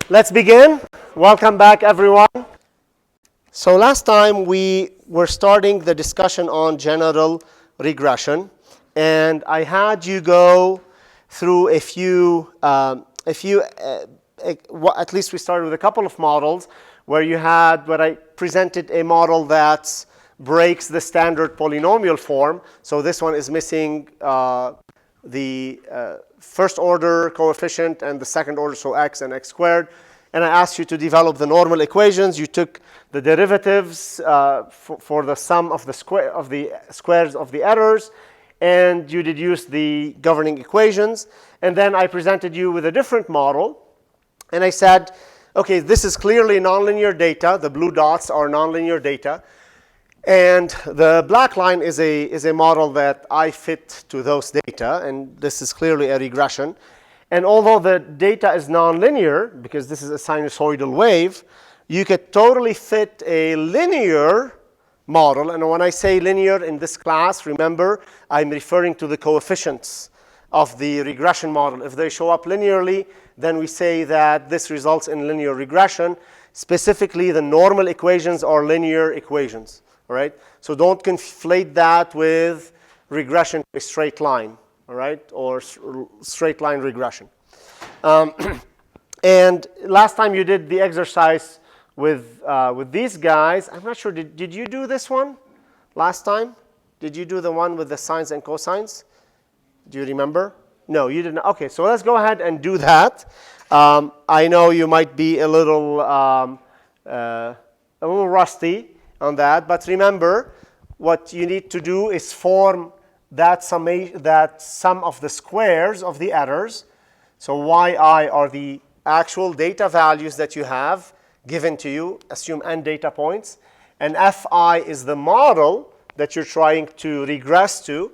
Let's begin. Welcome back, everyone. So last time we were starting the discussion on general regression, and I had you go through at least we started with a couple of models where I presented a model that breaks the standard polynomial form. So this one is missing the first order coefficient and the second order, so x and x squared. And I asked you to develop the normal equations. You took the derivatives for the sum of the squares of the errors, and you deduced the governing equations. And then I presented you with a different model, and I said, okay, this is clearly nonlinear data. The blue dots are nonlinear data. And the black line is a model that I fit to those data, and this is clearly a regression. And although the data is nonlinear, because this is a sinusoidal wave, you could totally fit a linear model. And when I say linear in this class, remember, I'm referring to the coefficients of the regression model. If they show up linearly, then we say that this results in linear regression. Specifically, the normal equations are linear equations. All right? So don't conflate that with regression to a straight line, all right, or straight line regression. And last time you did the exercise with these guys. I'm not sure, did you do this one last time? Did you do the one with the sines and cosines? Do you remember? No, you didn't. Okay, so let's go ahead and do that. I know you might be a little rusty on that, but remember, what you need to do is form that sum of the squares of the errors. So yi are the actual data values that you have given to you, assume n data points, and fi is the model that you're trying to regress to,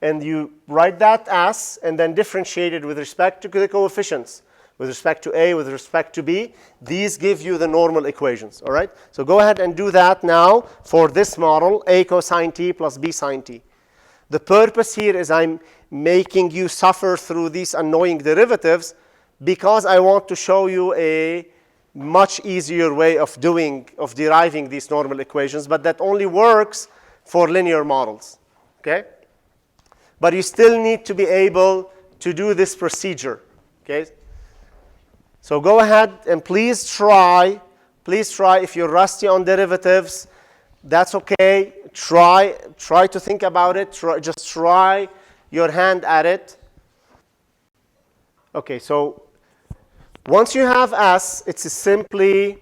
and you write that as, and then differentiate it with respect to the coefficients. With respect to A, with respect to B, these give you the normal equations, all right? So go ahead and do that now for this model, A cosine t plus B sine t. The purpose here is I'm making you suffer through these annoying derivatives because I want to show you a much easier way of deriving these normal equations, but that only works for linear models, okay? But you still need to be able to do this procedure, okay? So go ahead and please try if you're rusty on derivatives, that's okay. Try to think about it. Just try your hand at it. Okay, so once you have S, it's simply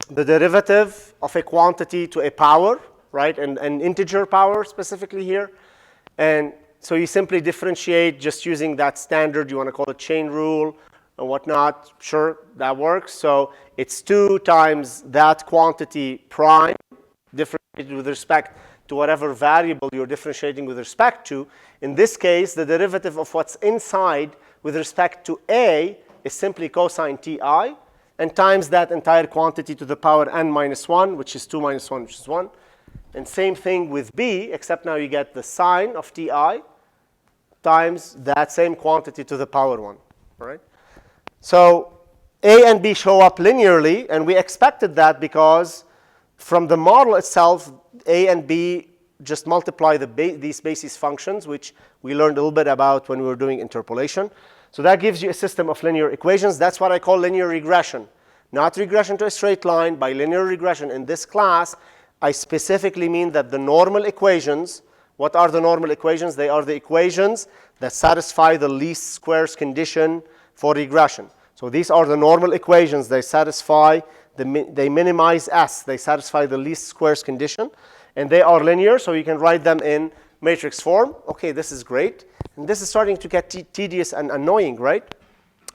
the derivative of a quantity to a power, right? And an integer power specifically here. And so you simply differentiate just using that standard, you want to call it chain rule and whatnot. Sure, that works. So it's 2 times that quantity prime differentiated with respect to whatever variable you're differentiating with respect to. In this case, the derivative of what's inside with respect to A is simply cosine ti, and times that entire quantity to the power n minus 1, which is 2 minus 1, which is 1. And same thing with B, except now you get the sine of ti times that same quantity to the power 1, all right? So A and B show up linearly, and we expected that because from the model itself, A and B just multiply these basis functions, which we learned a little bit about when we were doing interpolation. So that gives you a system of linear equations. That's what I call linear regression. Not regression to a straight line. By linear regression in this class, I specifically mean that the normal equations, what are the normal equations? They are the equations that satisfy the least squares condition for regression. So these are the normal equations. They satisfy, they minimize S. They satisfy the least squares condition. And they are linear, so you can write them in matrix form. Okay, this is great. And this is starting to get tedious and annoying, right?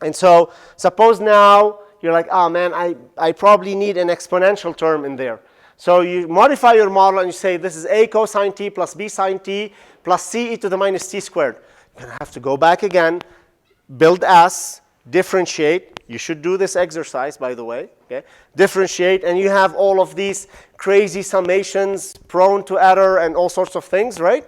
And so suppose now you're like, oh man, I probably need an exponential term in there. So you modify your model and you say this is A cosine t plus B sine t plus C e to the minus t squared. You're going to have to go back again, build S, differentiate. You should do this exercise, by the way. Okay? Differentiate, and you have all of these crazy summations prone to error and all sorts of things, right?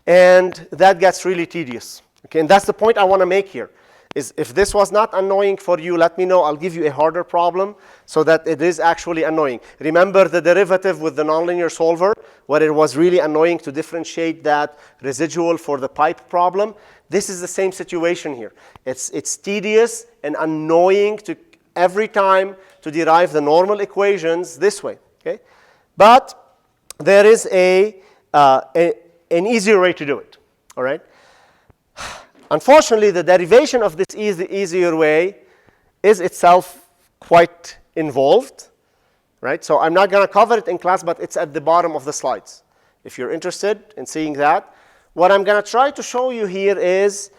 And that gets really tedious. Okay? And that's the point I want to make here. If this was not annoying for you, let me know. I'll give you a harder problem so that it is actually annoying. Remember the derivative with the nonlinear solver, where it was really annoying to differentiate that residual for the pipe problem? This is the same situation here. It's tedious and annoying to every time to derive the normal equations this way. Okay? But there is an easier way to do it. All right? Unfortunately, the derivation of this easier way is itself quite involved, right? So I'm not going to cover it in class, but it's at the bottom of the slides. If you're interested in seeing that, what I'm going to try to show you here is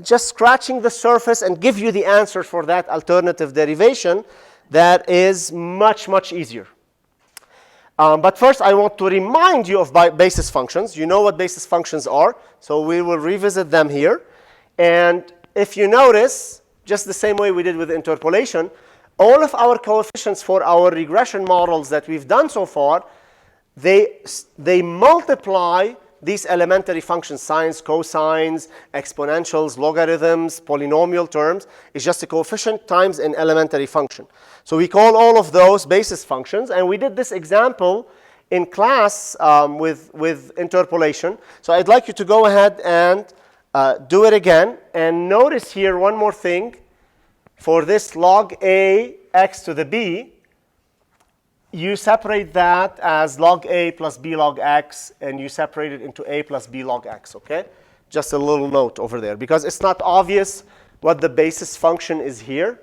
just scratching the surface and give you the answer for that alternative derivation that is much, much easier. But first, I want to remind you of basis functions. You know what basis functions are, so we will revisit them here. And if you notice, just the same way we did with interpolation, all of our coefficients for our regression models that we've done so far, they multiply these elementary functions, sines, cosines, exponentials, logarithms, polynomial terms. It's just a coefficient times an elementary function. So we call all of those basis functions. And we did this example in class with interpolation. So I'd like you to go ahead and do it again. And notice here one more thing. For this log a x to the b, you separate that as log a plus b log x, and you separate it into a plus b log x, okay? Just a little note over there, because it's not obvious what the basis function is here.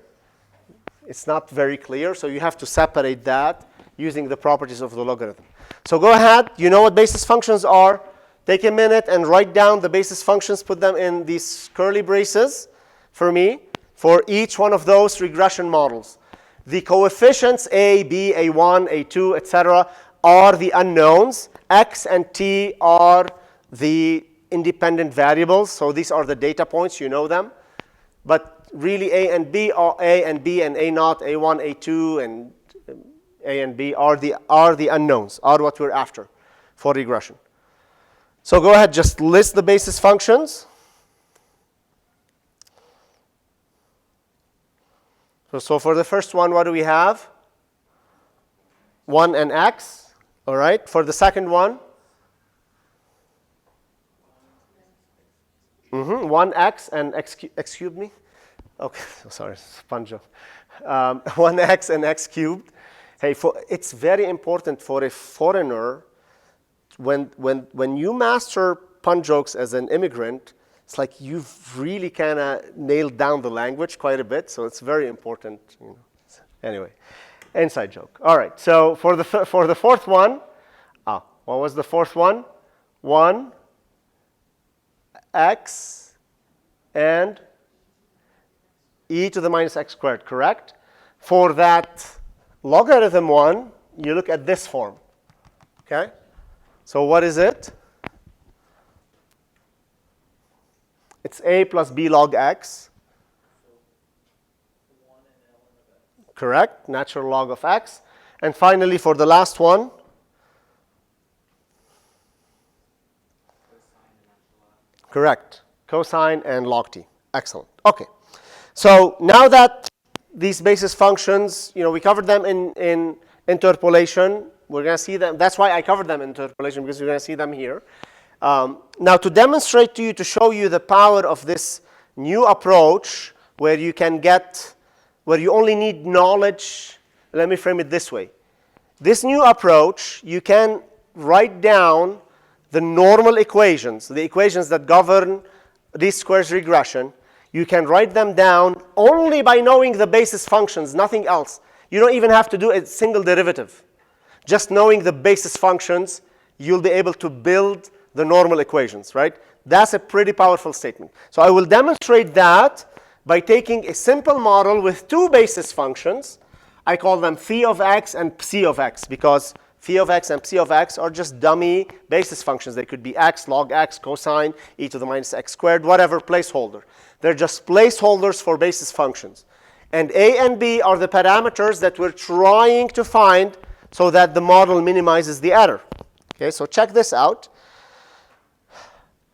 It's not very clear, so you have to separate that using the properties of the logarithm. So go ahead. You know what basis functions are. Take a minute and write down the basis functions. Put them in these curly braces for me for each one of those regression models. The coefficients a, b, a1, a2, etc. are the unknowns. X and t are the independent variables. So these are the data points. You know them. But really, a and b are a and b and a naught, a1, a2, and a and b are the unknowns, are what we're after for regression. So go ahead, just list the basis functions. So for the first one, what do we have? 1 and x. All right. For the second one, 1x and x cubed me. Okay, sorry, sponge joke. 1x and x cubed. Hey, it's very important for a foreigner when you master pun jokes as an immigrant. It's like you've really kind of nailed down the language quite a bit, so it's very important. You know. Anyway, inside joke. All right. So for the fourth one, what was the fourth one? 1 x and e to the minus x squared. Correct. For that logarithm one, you look at this form. Okay. So what is it? It's a plus b log x. Correct. Natural log of x. And finally, for the last one, correct. Cosine and log t. Excellent. Okay. So now that these basis functions, we covered them in interpolation. We're going to see them. That's why I covered them in interpolation, because we're going to see them here. Now, to demonstrate to you, to show you the power of this new approach, where you only need knowledge, let me frame it this way. This new approach, you can write down the normal equations, the equations that govern least squares regression. You can write them down only by knowing the basis functions, nothing else. You don't even have to do a single derivative. Just knowing the basis functions, you'll be able to build the normal equations, right? That's a pretty powerful statement. So I will demonstrate that by taking a simple model with two basis functions. I call them phi of x and psi of x, because phi of x and psi of x are just dummy basis functions. They could be x, log x, cosine, e to the minus x squared, whatever placeholder. They're just placeholders for basis functions. And a and b are the parameters that we're trying to find so that the model minimizes the error. Okay, so check this out.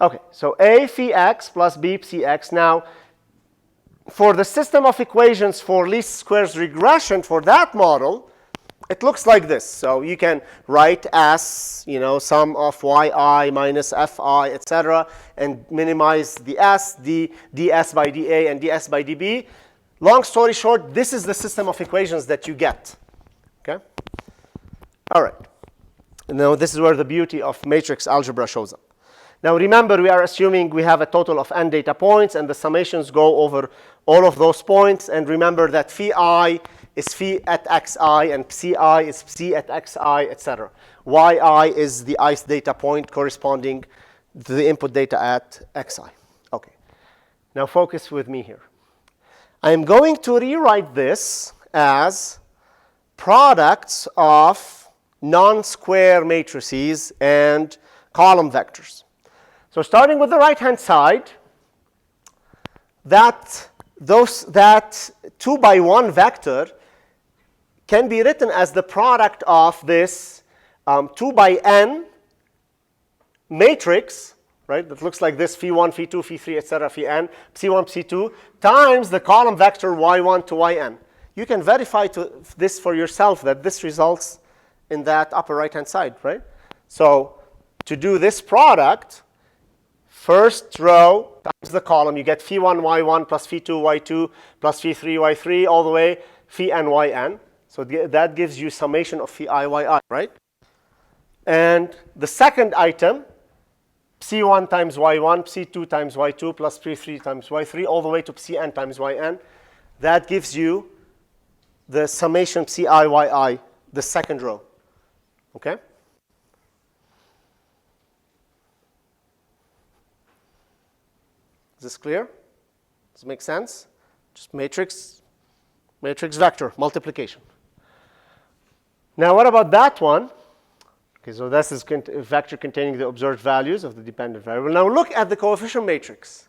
Okay, so a phi x plus b psi x. Now, for the system of equations for least squares regression for that model, it looks like this. So you can write as, sum of yi minus fi, etc., and minimize the s, ds by dA, and ds by dB. Long story short, this is the system of equations that you get. Okay? All right. Now, this is where the beauty of matrix algebra shows up. Now, remember, we are assuming we have a total of n data points, and the summations go over all of those points. And remember that phi I is phi at xi, and psi is psi at xi, etc. Yi is the ith data point corresponding to the input data at xi. Okay. Now, focus with me here. I am going to rewrite this as products of non-square matrices and column vectors. So starting with the right-hand side, that 2 by 1 vector can be written as the product of this 2 by n matrix, right? That looks like this, phi1, phi2, phi3, etc., phi n, psi1, psi2, times the column vector y1 to yn. You can verify this for yourself that this results in that upper right-hand side, right? So to do this product, first row times the column, you get phi1 y1 plus phi2 y2 plus phi3 y3 all the way phi n yn. So that gives you summation of phi I yi, right? And the second item, psi1 times y1, psi2 times y2 plus psi3 times y3 all the way to psi n times yn. That gives you the summation psi yi, the second row. Okay? Is this clear? Does it make sense? Just matrix vector multiplication. Now, what about that one? Okay, so this is a vector containing the observed values of the dependent variable. Now, look at the coefficient matrix.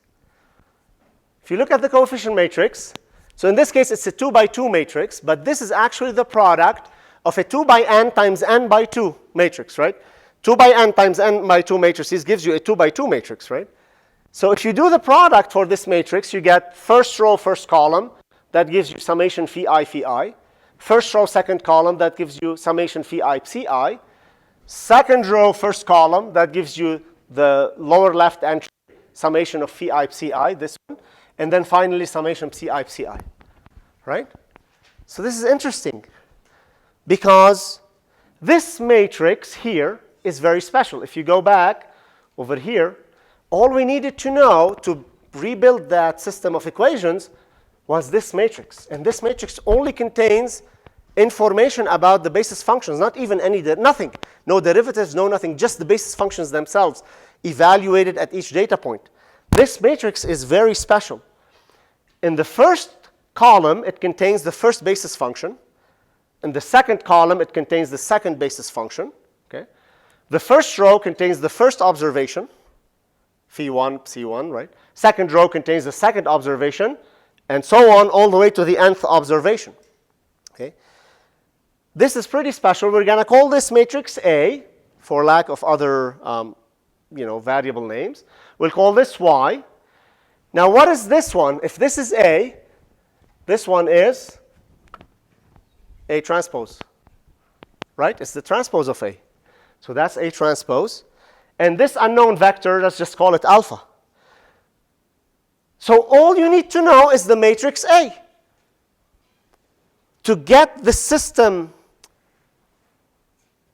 If you look at the coefficient matrix, so in this case, it's a 2 by 2 matrix, but this is actually the product of a 2 by n times n by 2 matrix, right? 2 by n times n by 2 matrices gives you a 2 by 2 matrix, right? So if you do the product for this matrix, you get first row, first column. That gives you summation phi I, phi I. First row, second column. That gives you summation phi I, psi I. Second row, first column. That gives you the lower left entry, summation of phi I, psi I, this one. And then finally, summation psi I, psi I. Right? So this is interesting because this matrix here is very special. If you go back over here, all we needed to know to rebuild that system of equations was this matrix. And this matrix only contains information about the basis functions, not even nothing. No derivatives, no nothing, just the basis functions themselves evaluated at each data point. This matrix is very special. In the first column, it contains the first basis function. In the second column, it contains the second basis function. Okay? The first row contains the first observation, phi1, psi1, right? Second row contains the second observation, and so on all the way to the nth observation. Okay? This is pretty special. We're going to call this matrix A for lack of other variable names. We'll call this Y. Now, what is this one? If this is A, this one is A transpose, right? It's the transpose of A. So that's A transpose. And this unknown vector, let's just call it alpha. So all you need to know is the matrix A. To get the system,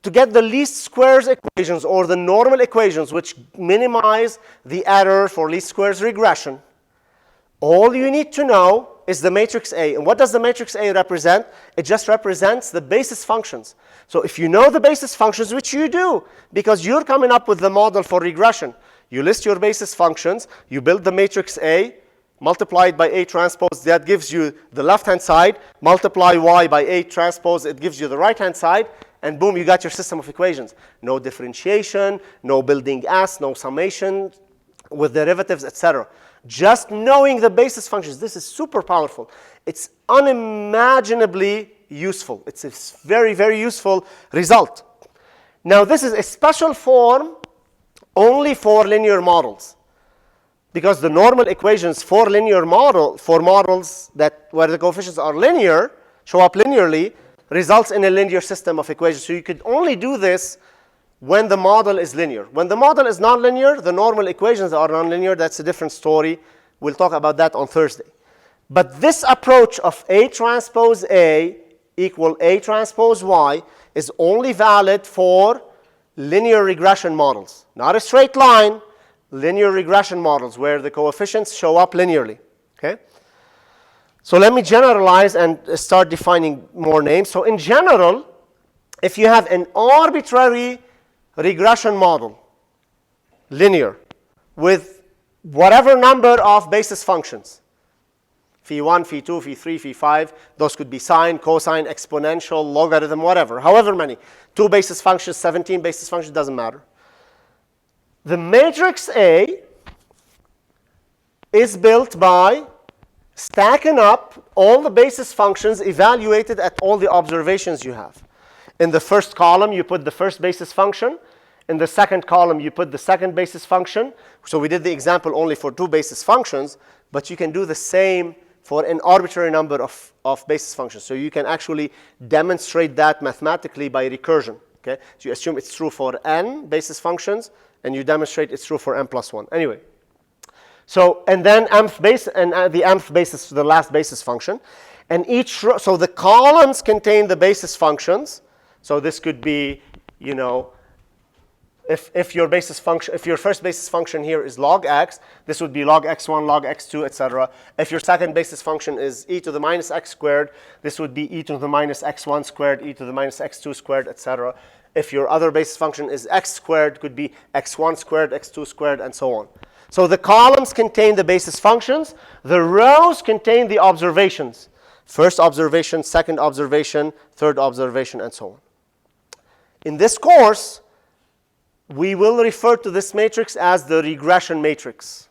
to get the least squares equations or the normal equations which minimize the error for least squares regression, all you need to know is the matrix A. And what does the matrix A represent? It just represents the basis functions. So if you know the basis functions, which you do, because you're coming up with the model for regression, you list your basis functions, you build the matrix A, multiplied by A transpose, that gives you the left-hand side, multiply Y by A transpose, it gives you the right-hand side, and boom, you got your system of equations. No differentiation, no building S, no summation with derivatives, etc. Just knowing the basis functions, this is super powerful. It's unimaginably useful. It's a very, very useful result. Now, this is a special form only for linear models. because the normal equations for models that where the coefficients are linear, show up linearly, results in a linear system of equations. So you could only do this when the model is linear. When the model is nonlinear, the normal equations are nonlinear. That's a different story. We'll talk about that on Thursday. But this approach of A transpose A equal A transpose Y is only valid for linear regression models. Not a straight line, linear regression models where the coefficients show up linearly. Okay? So let me generalize and start defining more names. So in general, if you have an arbitrary regression model, linear, with whatever number of basis functions, phi1, phi2, phi3, phi5, those could be sine, cosine, exponential, logarithm, whatever, however many. 2 basis functions, 17 basis functions, doesn't matter. The matrix A is built by stacking up all the basis functions evaluated at all the observations you have. In the first column, you put the first basis function. In the second column, you put the second basis function. So we did the example only for 2 basis functions, but you can do the same for an arbitrary number of basis functions. So you can actually demonstrate that mathematically by recursion. Okay? So you assume it's true for n basis functions, and you demonstrate it's true for n plus 1. Anyway, so and then mth base, and the mth basis, the last basis function. And each row, so the columns contain the basis functions. So this could be, you know, if your basis function, if your first basis function here is log x, this would be log x1, log x2, etc. If your second basis function is e to the minus x squared, this would be e to the minus x1 squared, e to the minus x2 squared, etc. If your other basis function is x squared, could be x1 squared, x2 squared, and so on. So the columns contain the basis functions. The rows contain the observations. First observation, second observation, third observation, and so on. In this course, we will refer to this matrix as the regression matrix.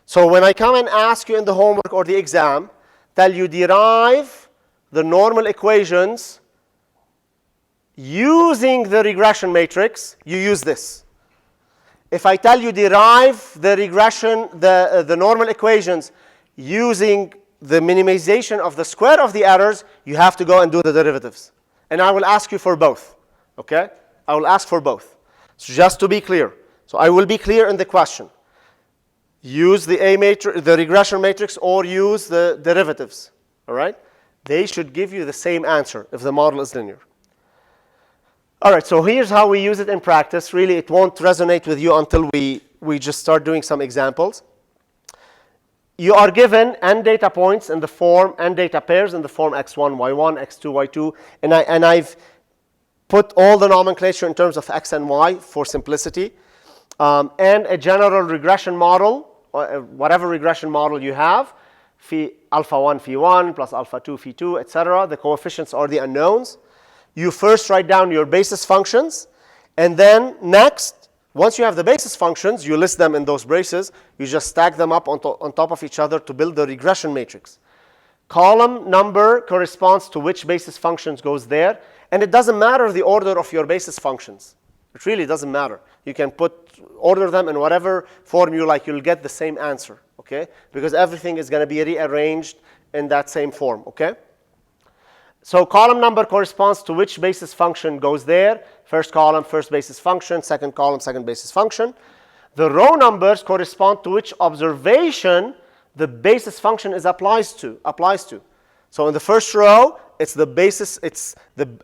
So when I come and ask you in the homework or the exam, tell you derive the normal equations using the regression matrix, you use this. If I tell you derive the regression, the normal equations using the minimization of the square of the errors, you have to go and do the derivatives. And I will ask you for both. Okay? I will ask for both. So just to be clear. So I will be clear in the question. Use the the regression matrix, or use the derivatives. All right? They should give you the same answer if the model is linear. All right, so here's how we use it in practice. Really, it won't resonate with you until we just start doing some examples. You are given n data points in the form, n data pairs in the form x1, y1, x2, y2, and I've put all the nomenclature in terms of x and y for simplicity, and a general regression model, or whatever regression model you have, phi alpha 1, phi 1, plus alpha 2, phi 2, etc. The coefficients are the unknowns. You first write down your basis functions, and then next, once you have the basis functions, you list them in those braces. You just stack them up on top of each other to build the regression matrix. Column number corresponds to which basis functions goes there. And it doesn't matter the order of your basis functions. It really doesn't matter. You can order them in whatever form you like. You'll get the same answer, okay? Because everything is going to be rearranged in that same form, okay? So column number corresponds to which basis function goes there. First column, first basis function. Second column, second basis function. The row numbers correspond to which observation the basis function applies to. So in the first row, it's the basis,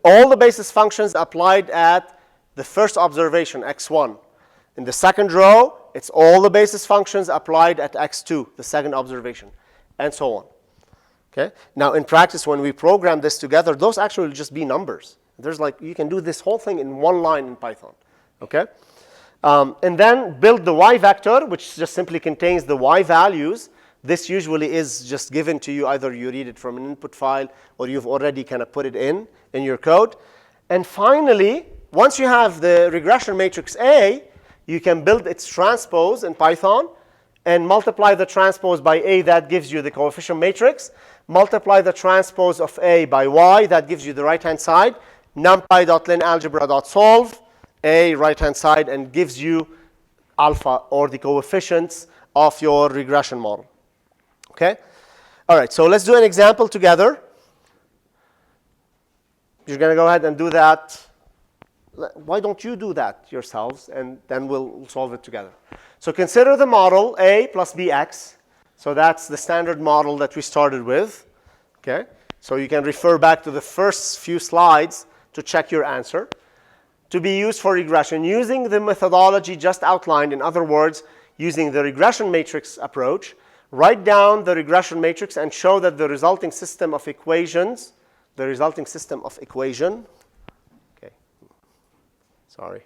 all the basis functions applied at the first observation, x1. In the second row, it's all the basis functions applied at x2, the second observation, and so on. Okay? Now, in practice, when we program this together, those actually will just be numbers. There's like, you can do this whole thing in one line in Python. Okay? And then build the y vector, which just simply contains the y values. This usually is just given to you, either you read it from an input file or you've already kind of put it in your code. And finally, once you have the regression matrix A, you can build its transpose in Python and multiply the transpose by A. That gives you the coefficient matrix. Multiply the transpose of A by Y. That gives you the right-hand side. NumPy.linalgebra.solve A right-hand side, and gives you alpha or the coefficients of your regression model. Okay? All right, so let's do an example together. You're going to go ahead and do that. Why don't you do that yourselves, and then we'll solve it together. So consider the model A plus BX. So that's the standard model that we started with. Okay? So you can refer back to the first few slides to check your answer. To be used for regression using the methodology just outlined, in other words, using the regression matrix approach, write down the regression matrix and show that the resulting system of equations, okay, sorry.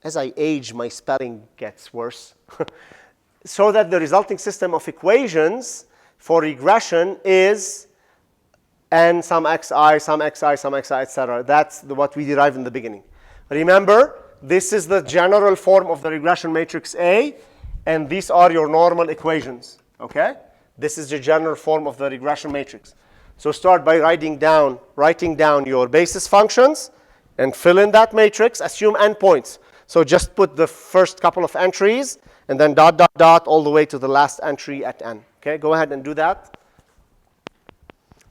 As I age, my spelling gets worse. So that the resulting system of equations for regression is n some xi, some xi, some xi, etc. That's what we derived in the beginning. Remember, this is the general form of the regression matrix A, and these are your normal equations. Okay? This is the general form of the regression matrix. So start by writing down your basis functions and fill in that matrix. Assume n points. So just put the first couple of entries and then dot, dot, dot all the way to the last entry at n. Okay? Go ahead and do that.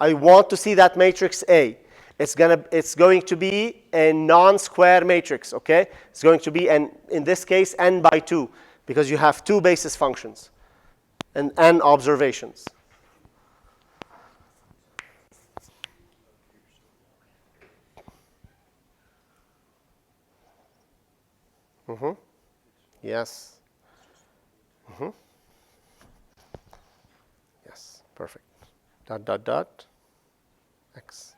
I want to see that matrix A. It's going to be a non-square matrix, okay? It's going to be, in this case, n by 2, because you have 2 basis functions and n observations. Yes. Yes, perfect. Dot, dot, dot, x.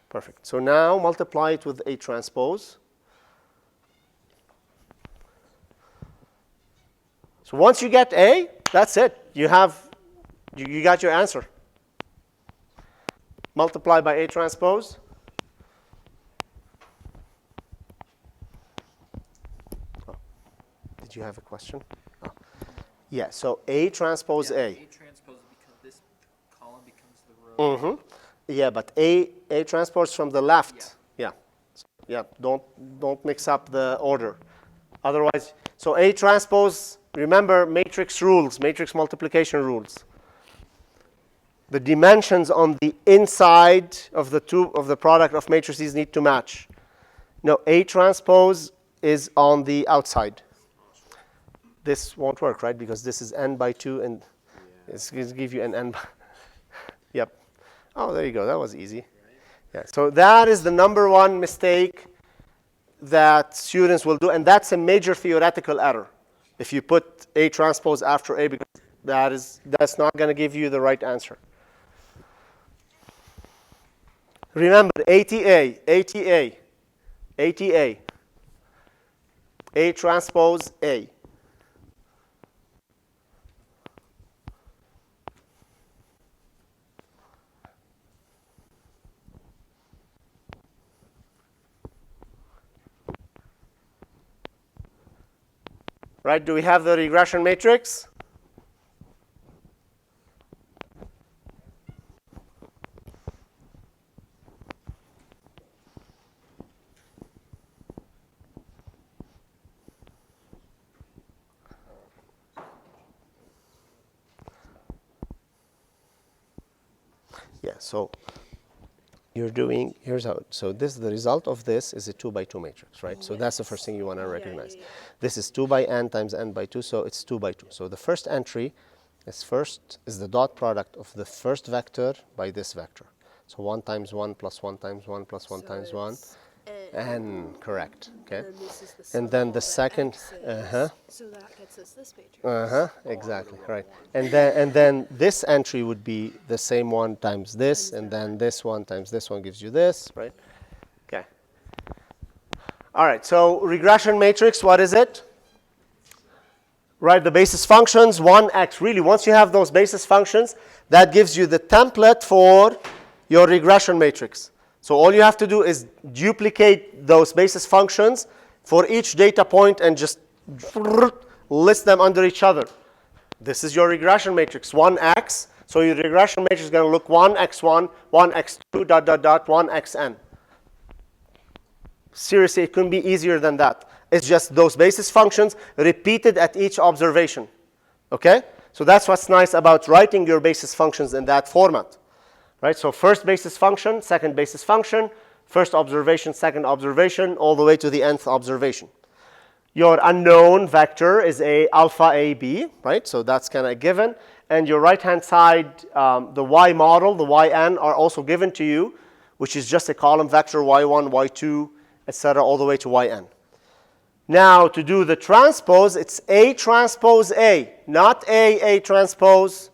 Perfect. So now multiply it with A transpose. So once you get A, that's it. You got your answer. Multiply by A transpose. Oh. Did you have a question? Oh. Yeah, so A transpose A. A transpose, because this column becomes the row. Yeah, but A transpose from the left. Yeah. Yeah, don't mix up the order. Otherwise, so A transpose, remember matrix rules, matrix multiplication rules. The dimensions on the inside of the product of matrices need to match. No, A transpose is on the outside. This won't work, right? Because this is n by 2, and it's going to give you an n by. Yep. Oh, there you go. That was easy. Yeah. So that is the number one mistake that students will do, and that's a major theoretical error. If you put A transpose after A, because that's not going to give you the right answer. Remember, ATA, A transpose A. Right, do we have the regression matrix? Yeah, so you're doing, here's how, so this, the result of this is a 2 by 2 matrix, right? So that's the first thing you want to recognize. This is 2 by n times n by 2, so it's 2 by 2. So the first entry is the dot product of the first vector by this vector. So 1 times 1 plus 1 times 1 plus 1 times 1. N, correct, okay? And then the second, So that gets us this matrix. exactly, right. And then this entry would be the same one times this, and then this one times this one gives you this, right? Okay. All right, so regression matrix, what is it? Right, the basis functions, 1x. Really, once you have those basis functions, that gives you the template for your regression matrix. So all you have to do is duplicate those basis functions for each data point and just list them under each other. This is your regression matrix, 1x. So your regression matrix is going to look 1x1, 1x2, dot, dot, dot, 1xn. seriously, it couldn't be easier than that. It's just those basis functions repeated at each observation. Okay? So that's what's nice about writing your basis functions in that format. Right? So first basis function, second basis function, first observation, second observation, all the way to the nth observation. Your unknown vector is a alpha a b, right? So that's kind of given. And your right-hand side, the y model, the yn, are also given to you, which is just a column vector, y1, y2, etc., all the way to yn. Now, to do the transpose, it's A transpose A, not A transpose.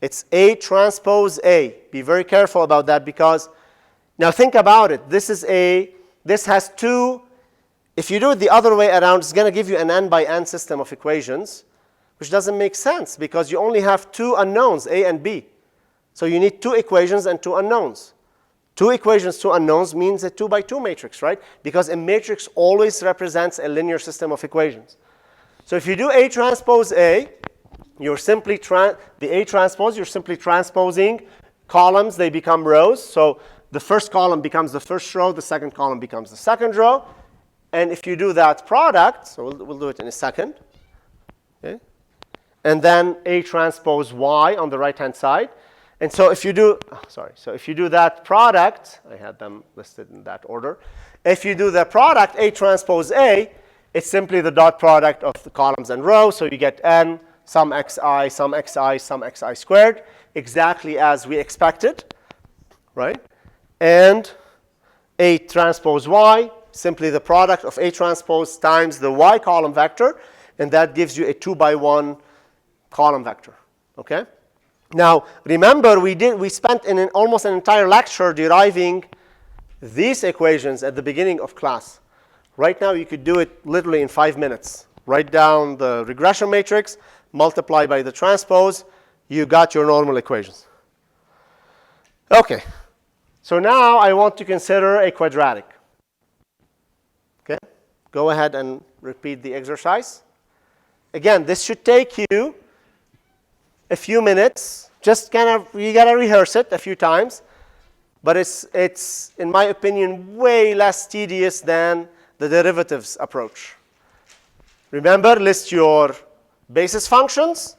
It's A transpose A. Be very careful about that because, now think about it. This has two. If you do it the other way around, it's going to give you an n by n system of equations, which doesn't make sense because you only have two unknowns, A and B. So you need two equations and two unknowns. Two equations, two unknowns means a 2 by 2 matrix, right? Because a matrix always represents a linear system of equations. So if you do A transpose A, you're simply you're simply transposing columns, they become rows. So the first column becomes the first row, the second column becomes the second row. And if you do that product, so we'll do it in a second. Okay? And then A transpose Y on the right-hand side. And so if you do, so if you do that product, I had them listed in that order. If you do the product A transpose A, it's simply the dot product of the columns and rows. So you get n, some xi, some xi, some xi squared, exactly as we expected, right? And A transpose Y, simply the product of A transpose times the Y column vector, and that gives you a 2 by 1 column vector, okay? Now, remember, we spent almost an entire lecture deriving these equations at the beginning of class. Right now, you could do it literally in 5 minutes. Write down the regression matrix, multiply by the transpose, you got your normal equations. Okay, so now I want to consider a quadratic. Okay, go ahead and repeat the exercise. Again, this should take you a few minutes, just kind of, you got to rehearse it a few times, but it's, in my opinion, way less tedious than the derivatives approach. Remember, list your basis functions,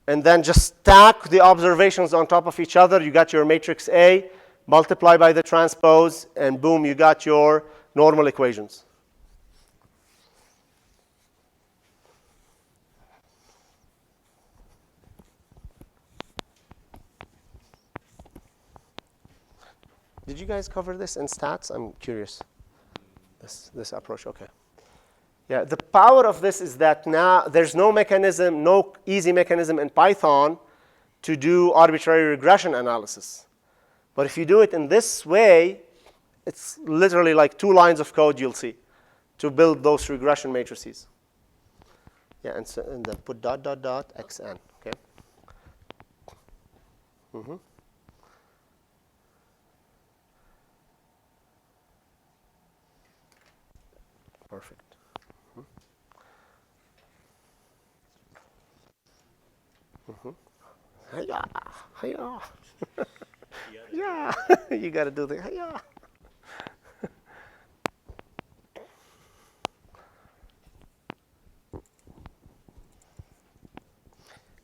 and then just stack the observations on top of each other. You got your matrix A, multiply by the transpose, and boom, you got your normal equations. Did you guys cover this in stats? I'm curious. This approach, okay. Yeah, the power of this is that now there's no mechanism, no easy mechanism in Python to do arbitrary regression analysis. But if you do it in this way, it's literally like 2 lines of code you'll see to build those regression matrices. Yeah, and then put dot, dot, dot, xn, okay? Mm-hmm. Perfect. Mm-hmm. Hiya, hiya. Yeah, you got to do the hiya.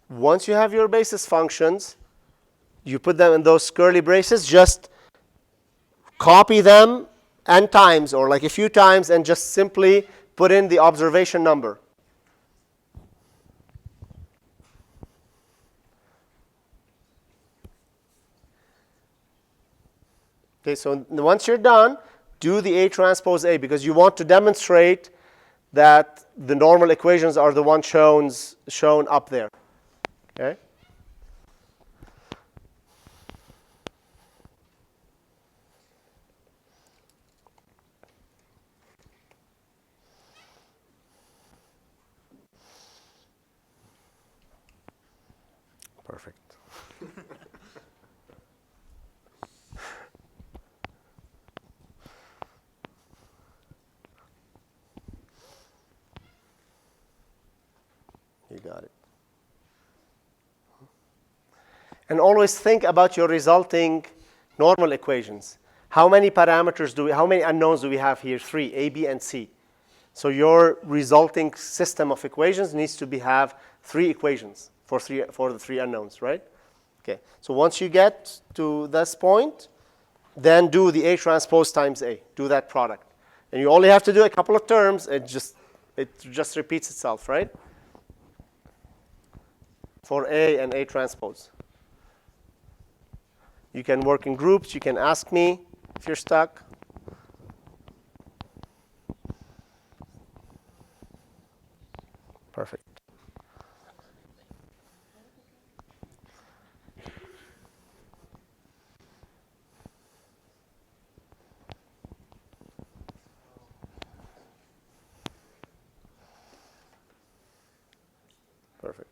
Once you have your basis functions, you put them in those curly braces, just copy them n times or like a few times and just simply put in the observation number. Okay, so once you're done, do the A transpose A because you want to demonstrate that the normal equations are the ones shown up there. Okay? Perfect. You got it. And always think about your resulting normal equations. how many parameters how many unknowns do we have here? 3, A, B, and C. So your resulting system of equations needs to have 3 equations for the 3 unknowns, right? Okay, so once you get to this point, then do the A transpose times A. Do that product. And you only have to do a couple of terms. It just repeats itself, right? For A and A transpose. You can work in groups. You can ask me if you're stuck. Perfect. Perfect.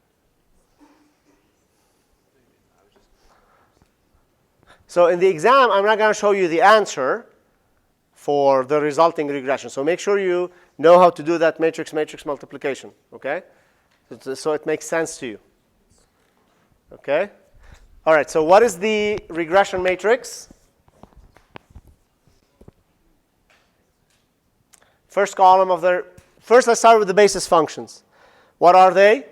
So in the exam, I'm not going to show you the answer for the resulting regression. So make sure you know how to do that matrix-matrix multiplication, okay? So it makes sense to you, okay? All right, so what is the regression matrix? First column of the, first let's start with the basis functions. What are they?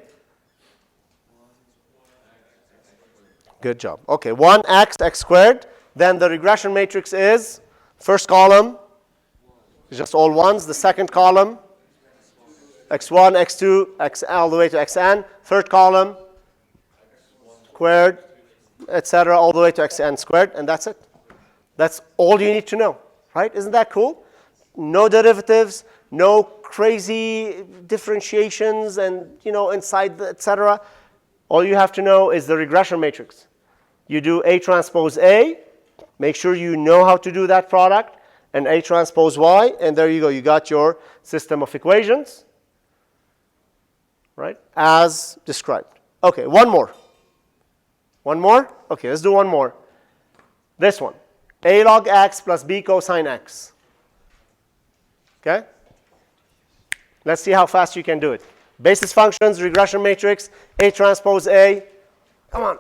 Good job. Okay, 1x, x squared. Then the regression matrix is, first column is just all ones. The second column, x1, x2, x all the way to xn. Third column, squared, etc., all the way to xn squared, and that's it. That's all you need to know, right? Isn't that cool? No derivatives, no crazy differentiations, and inside the etc. All you have to know is the regression matrix. You do A transpose A, make sure you know how to do that product, and A transpose Y, and there you go. You got your system of equations, right, as described. Okay, one more. One more? Okay, let's do one more. This one. A log x plus B cosine x. Okay? Let's see how fast you can do it. Basis functions, regression matrix, A transpose A. Come on.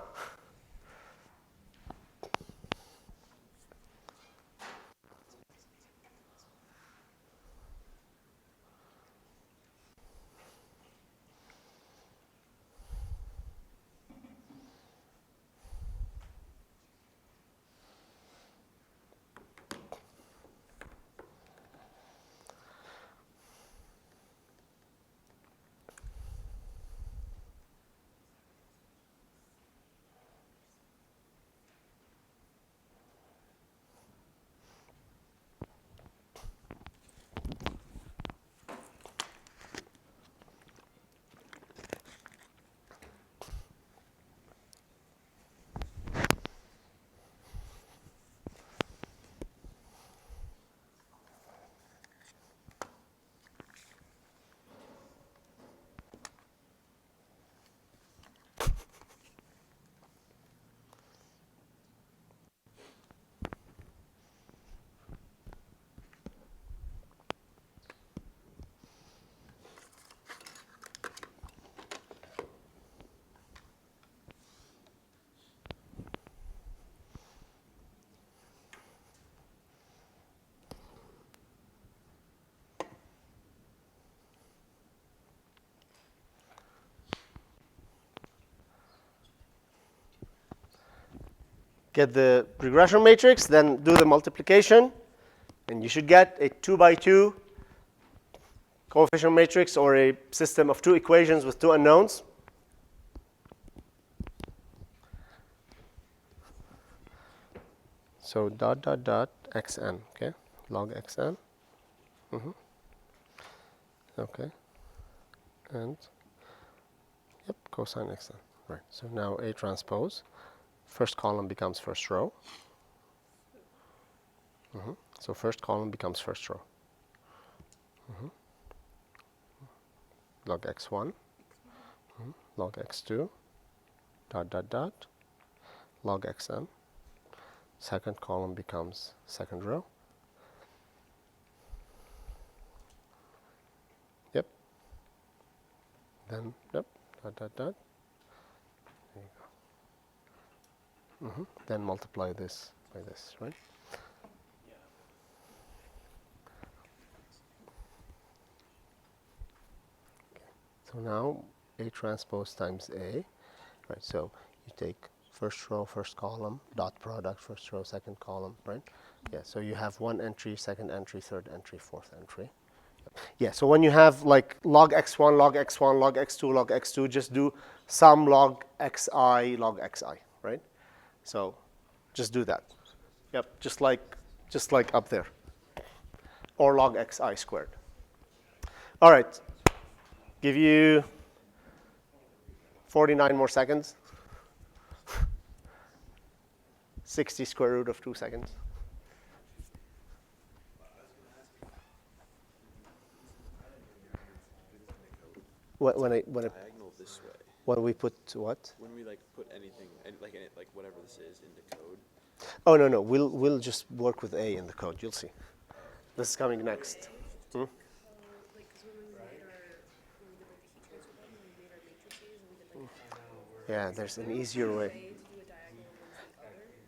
Get the regression matrix, then do the multiplication, and you should get a 2 by 2 coefficient matrix or a system of 2 equations with 2 unknowns. So dot dot dot xn, okay, log xn. Okay, and yep, cosine xn. Right. So now A transpose. First column becomes first row. So first column becomes first row. Log x1, log x2, dot dot dot, log xn. Second column becomes second row. Yep. Then yep, dot dot dot. There you go. Then multiply this by this, right? So now A transpose times A, right? So you take first row, first column, dot product, first row, second column, right? Yeah, so you have one entry, second entry, third entry, fourth entry. Yeah, so when you have like log x1, log x1, log x2, log x2, just do sum log xi, log xi, right? So just do that. Yep, just like up there. Or log xi squared. All right, give you 49 more seconds. 60 square root of 2 seconds. Diagonal this way. When we put what? When we like put anything, like whatever this is, into code. Oh no, we'll just work with A in the code. You'll see. This is coming next. Hmm? Yeah, there's an easier way.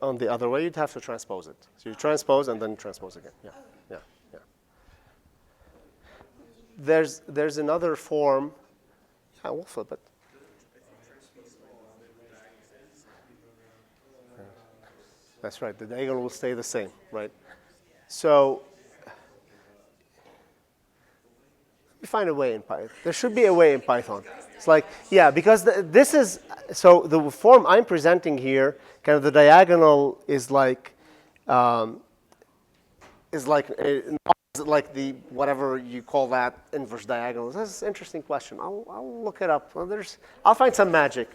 On the other way, you'd have to transpose it. So you transpose and then transpose again. Yeah, yeah, yeah. There's another form. I will flip it. That's right. The diagonal will stay the same, right? So let me find a way in Python. There should be a way in Python. It's like, yeah, because this is, so the form I'm presenting here, kind of the diagonal is like the, whatever you call that, inverse diagonal. That's an interesting question. I'll look it up. Well, I'll find some magic.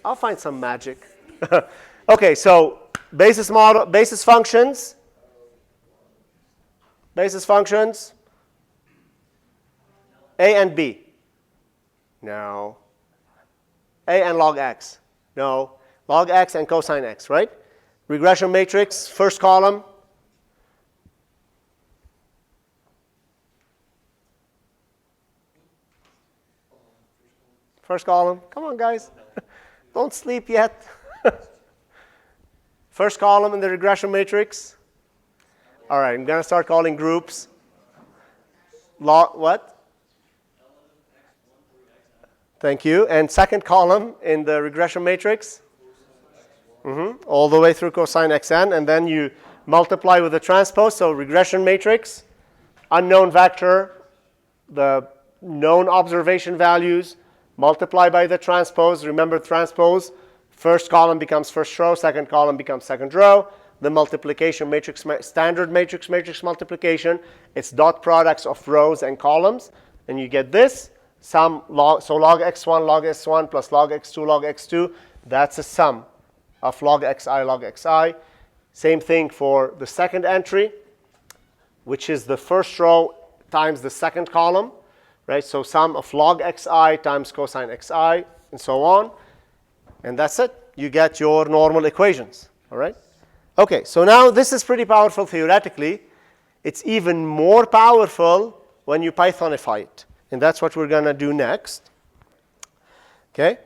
I'll find some magic. Okay, so basis model, basis functions, A and B. No. A and log x. No. Log x and cosine x, right? Regression matrix, first column. First column. Come on, guys. Don't sleep yet. First column in the regression matrix. All right, I'm going to start calling groups. What? Thank you. And second column in the regression matrix. All the way through cosine xn. And then you multiply with the transpose. So regression matrix, unknown vector, the known observation values, multiply by the transpose. Remember transpose. First column becomes first row. Second column becomes second row. The multiplication matrix, standard matrix multiplication. It's dot products of rows and columns. And you get this. Sum log, so log x1, log s1 plus log x2, log x2. That's a sum of log xi, log xi. Same thing for the second entry, which is the first row times the second column, right? So sum of log xi times cosine xi, and so on. And that's it. You get your normal equations, all right? Okay, so now this is pretty powerful theoretically. It's even more powerful when you Pythonify it. And that's what we're going to do next. Okay?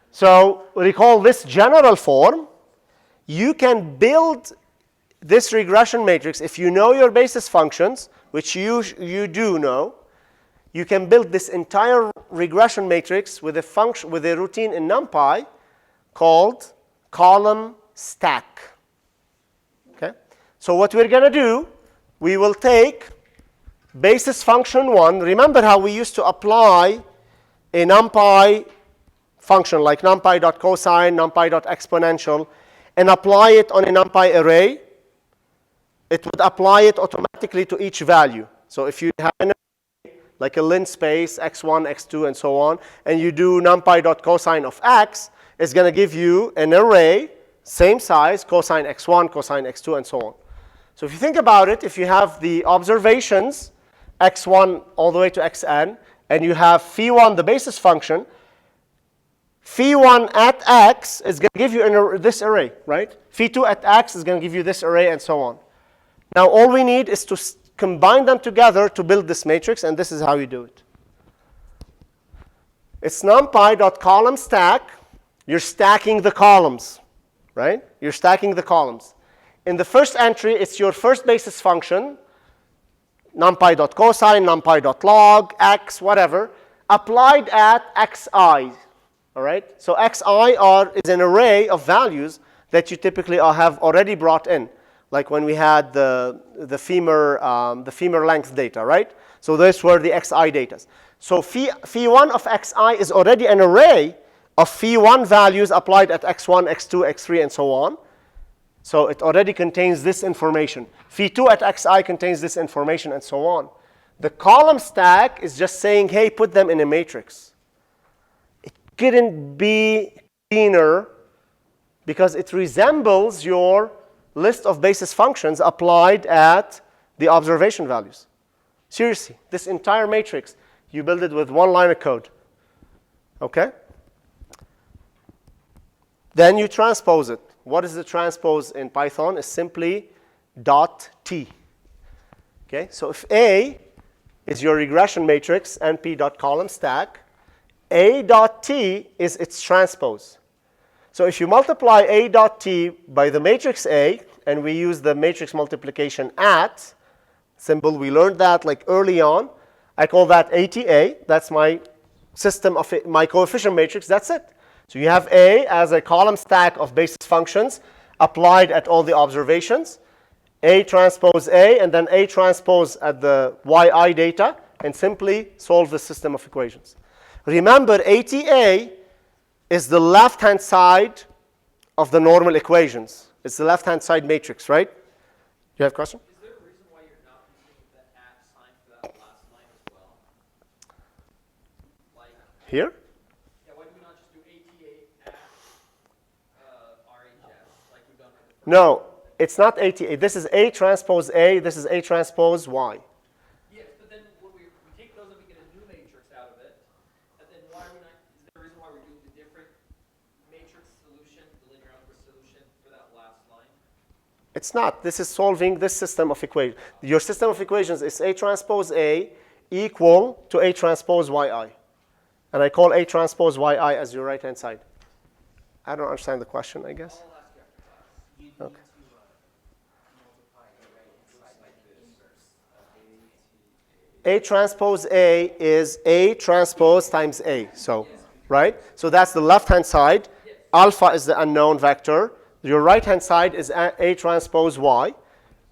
So recall this general form. You can build this regression matrix. If you know your basis functions, which you do know, you can build this entire regression matrix with a routine in NumPy called column stack. Okay? So what we're going to do, we will take basis function 1. Remember how we used to apply a NumPy function like numpy.cosine, numpy.exponential, and apply it on a NumPy array? It would apply it automatically to each value. So if you have an array, like a lin space, x1, x2, and so on, and you do numpy.cosine of x, it's going to give you an array, same size, cosine x1, cosine x2, and so on. So if you think about it, if you have the observations, x1 all the way to xn, and you have phi1, the basis function, phi1 at x is going to give you this array, right? Phi2 at x is going to give you this array, and so on. Now all we need is to combine them together to build this matrix, and this is how you do it. It's numpy.columnStack. You're stacking the columns, right? You're stacking the columns. In the first entry, it's your first basis function, numpy.cosine, numpy.log, x, whatever. applied at xi. All right? So xi is an array of values that you typically have already brought in, like when we had the femur length data, right? So those were the xi data. So phi1 of xi is already an array of phi1 values applied at x1, x2, x3, and so on. So it already contains this information. Phi2 at xi contains this information, and so on. The column stack is just saying, hey, put them in a matrix. It couldn't be cleaner because it resembles your list of basis functions applied at the observation values. Seriously, this entire matrix, you build it with one line of code. Okay? Then you transpose it. What is the transpose in Python? It's simply .t. Okay? So if A is your regression matrix, np.column stack, A.t is its transpose. So if you multiply A.t by the matrix A, and we use the matrix multiplication at symbol, we learned that like early on. I call that ATA. That's my system of my coefficient matrix. That's it. So you have A as a column stack of basis functions applied at all the observations. A transpose A, and then A transpose at the yi data, and simply solve the system of equations. Remember, ATA is the left-hand side of the normal equations. It's the left-hand side matrix, right? You have a question? Is there a reason why you're not using the at sign for that last line as well? Like, Here? yeah, why do we not just do ATA at RHS like we've done for the first? No, it's not ATA. This is A transpose A. This is A transpose Y. Yes, but then when we take those and we get a new matrix out of it, and then why are we not, is there a reason why we're doing the different matrix solution, the linear algebra solution for that last line? It's not. This is solving this system of equations. Your system of equations is A transpose A equal to A transpose YI. And I call A transpose YI as your right-hand side. I don't understand the question, I guess. I'll ask you after class. You Okay. need to multiply the right side by the inverse of A transpose A is A transpose times A. So, right? So that's the left-hand side. Alpha is the unknown vector. Your right-hand side is A transpose Y.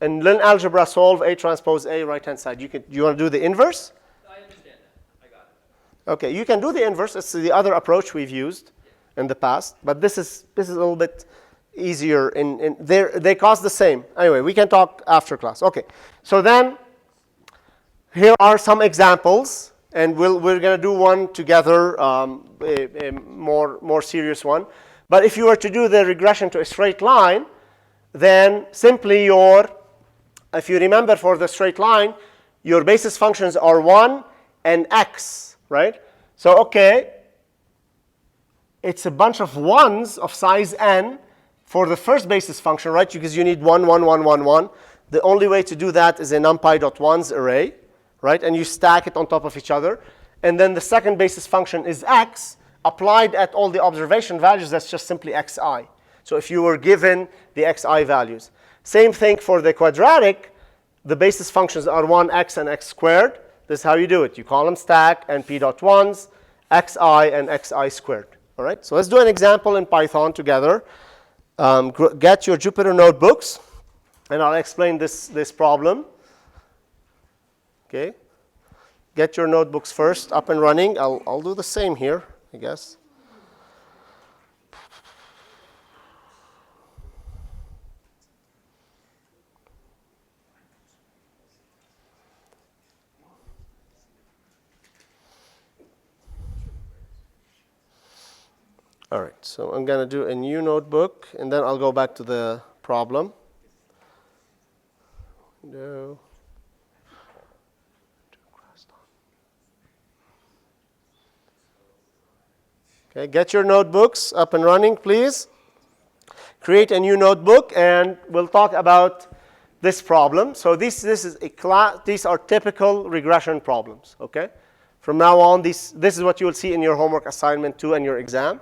And linear algebra solve A transpose A right-hand side. You want to do the inverse? I understand that. I got it. Okay, you can do the inverse. It's the other approach we've used in the past. But this is a little bit easier. They cost the same. Anyway, we can talk after class. Okay, so then here are some examples. And we're going to do one together, a more serious one. But if you were to do the regression to a straight line, then simply if you remember for the straight line, your basis functions are 1 and x, right? So, okay, it's a bunch of 1s of size n for the first basis function, right? Because you need 1, 1, 1, 1, 1. The only way to do that is a numpy.1s array, right? And you stack it on top of each other. And then the second basis function is x, applied at all the observation values. That's just simply xi. So if you were given the xi values. Same thing for the quadratic. The basis functions are 1x and x squared. This is how you do it. You column stack np.1s, xi, and xi squared. All right? So let's do an example in Python together. Get your Jupyter notebooks, and I'll explain this problem. Okay? Get your notebooks first up and running. I'll do the same here, I guess. All right, so I'm going to do a new notebook, and then I'll go back to the problem. No. Okay, get your notebooks up and running, please. Create a new notebook, and we'll talk about this problem. So this is a class. These are typical regression problems. Okay. From now on, this is what you will see in your homework assignment 2 and your exam.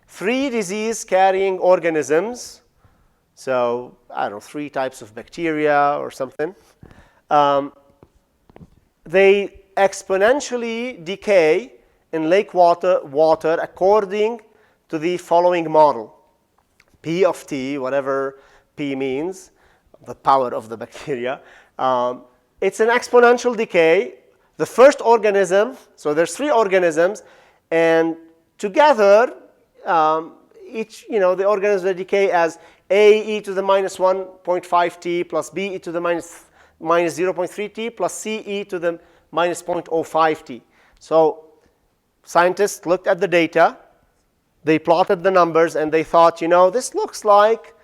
3 disease-carrying organisms. So I don't know, 3 types of bacteria or something. They exponentially decay in lake water according to the following model. P of T, whatever P means, the power of the bacteria. It's an exponential decay. The first organism, so there's 3 organisms, and together, each, the organisms will decay as A e to the minus 1.5 t plus B e to the minus 0.3 t plus C e to the minus 0.05 t. So scientists looked at the data, they plotted the numbers, and they thought, this looks like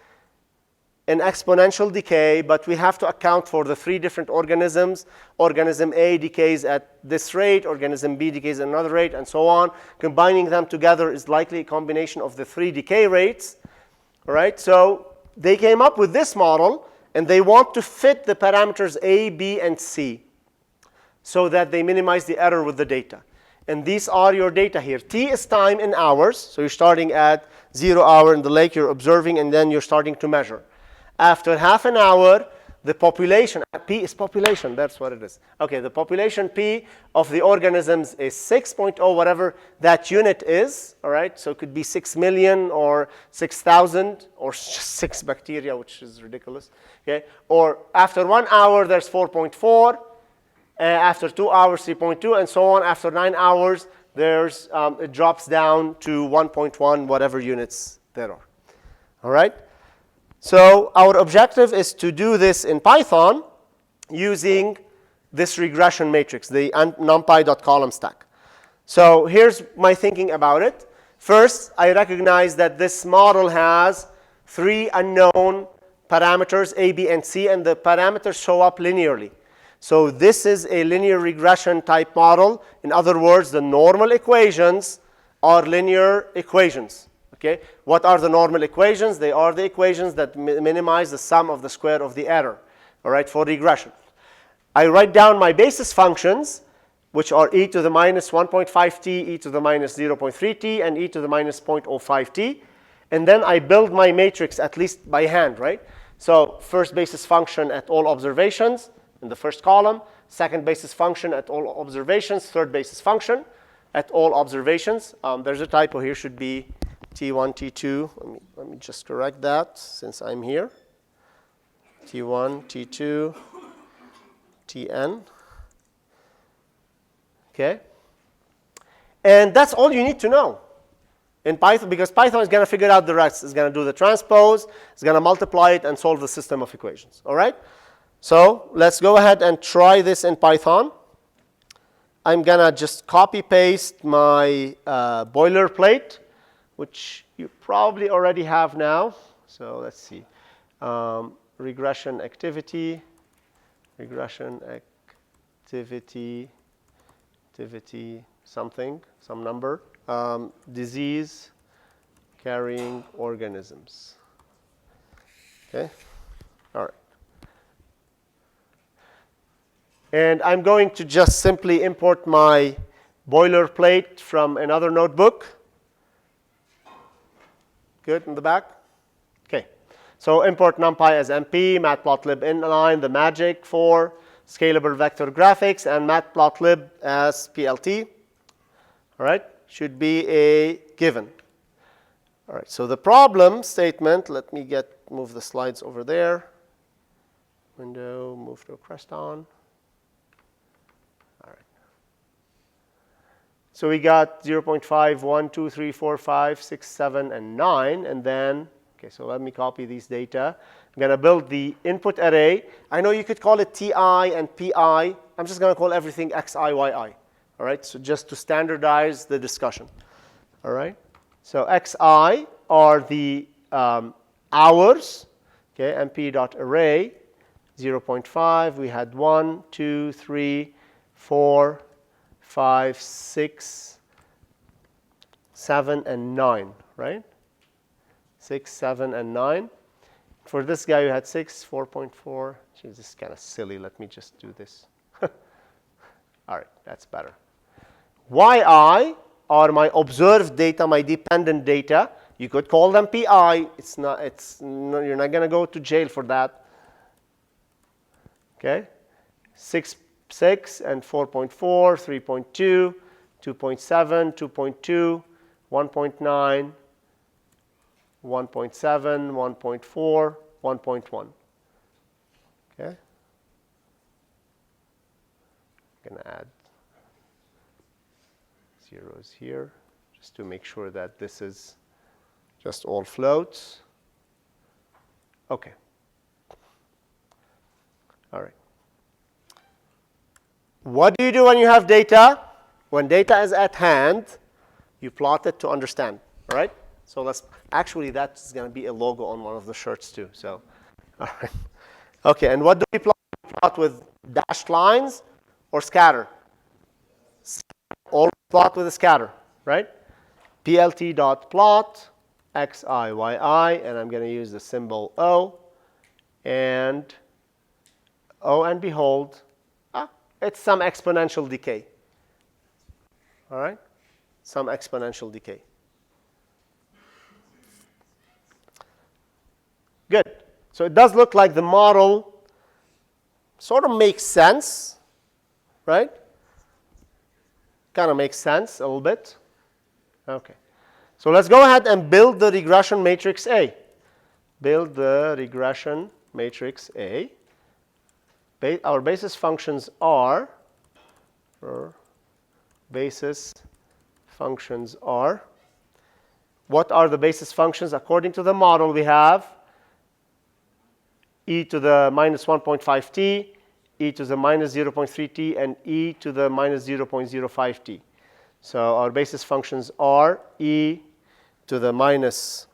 an exponential decay, but we have to account for the 3 different organisms. Organism A decays at this rate, organism B decays at another rate, and so on. Combining them together is likely a combination of the 3 decay rates. All right, so they came up with this model, and they want to fit the parameters A, B, and C so that they minimize the error with the data. And these are your data here. T is time in hours, so you're starting at 0 hour in the lake, you're observing, and then you're starting to measure. After half an hour, the population, P is population, that's what it is. Okay, the population P of the organisms is 6.0, whatever that unit is, all right? So it could be 6 million or 6,000 or just 6 bacteria, which is ridiculous, okay? Or after 1 hour, there's 4.4. After 2 hours, 3.2, and so on. After 9 hours, there's it drops down to 1.1, whatever units there are, all right? So our objective is to do this in Python using this regression matrix, the numpy.column stack. So here's my thinking about it. First, I recognize that this model has 3 unknown parameters, A, B, and C, and the parameters show up linearly. So this is a linear regression type model. In other words, the normal equations are linear equations. Okay? What are the normal equations? They are the equations that minimize the sum of the square of the error, all right, for regression. I write down my basis functions, which are e to the minus 1.5 t, e to the minus 0.3 t, and e to the minus 0.05 t. And then I build my matrix, at least by hand, right? So first basis function at all observations in the first column, second basis function at all observations, third basis function at all observations. There's a typo here, should be T1, T2. Let me just correct that since I'm here. T1, T2, Tn. Okay? And that's all you need to know in Python, because Python is going to figure out the rest. It's going to do the transpose, it's going to multiply it, and solve the system of equations. All right? So let's go ahead and try this in Python. I'm going to just copy-paste my boilerplate, which you probably already have now. So let's see. Regression activity, something, some number. Disease carrying organisms. Okay? All right. And I'm going to just simply import my boilerplate from another notebook. Good, in the back? Okay. So import numpy as MP, matplotlib inline, the magic for scalable vector graphics, and matplotlib as PLT. All right, should be a given. All right, so the problem statement, let me move the slides over there. Window, move to Creston. All right. So we got 0.5, 1, 2, 3, 4, 5, 6, 7, and 9. And then, okay, so let me copy these data. I'm going to build the input array. I know you could call it TI and PI. I'm just going to call everything XI, YI. All right, so just to standardize the discussion. All right, so XI are the hours. Okay, mp.array 0.5. We had 1, 2, 3, 4, 5, 6, 7, and 9, right? 6, 7, and 9. For this guy, you had 6, 4.4. Geez, this is kind of silly. Let me just do this. All right, that's better. YI are my observed data, my dependent data. You could call them PI. You're not going to go to jail for that. Okay? 6, and 4.4, 3.2, 2.7, 2.2, 1.9, 1.7, 1.4, 1.1. Okay? I'm going to add zeros here just to make sure that this is just all floats. Okay. All right. What do you do when you have data? When data is at hand, you plot it to understand, all right? So let's, actually that's going to be a logo on one of the shirts too, so, all right. Okay, and what do we plot? We plot with dashed lines or scatter? Always plot with a scatter, right? plt.plot xi, yi, and I'm going to use the symbol O, and oh, and behold, it's some exponential decay. All right? Some exponential decay. Good. So it does look like the model sort of makes sense, right? Kind of makes sense a little bit. Okay. So let's go ahead and build the regression matrix A. Build the regression matrix A. Our basis functions are, what are the basis functions? According to the model, we have e to the minus 1.5t, e to the minus 0.3t, and e to the minus 0.05t. So our basis functions are e to the minus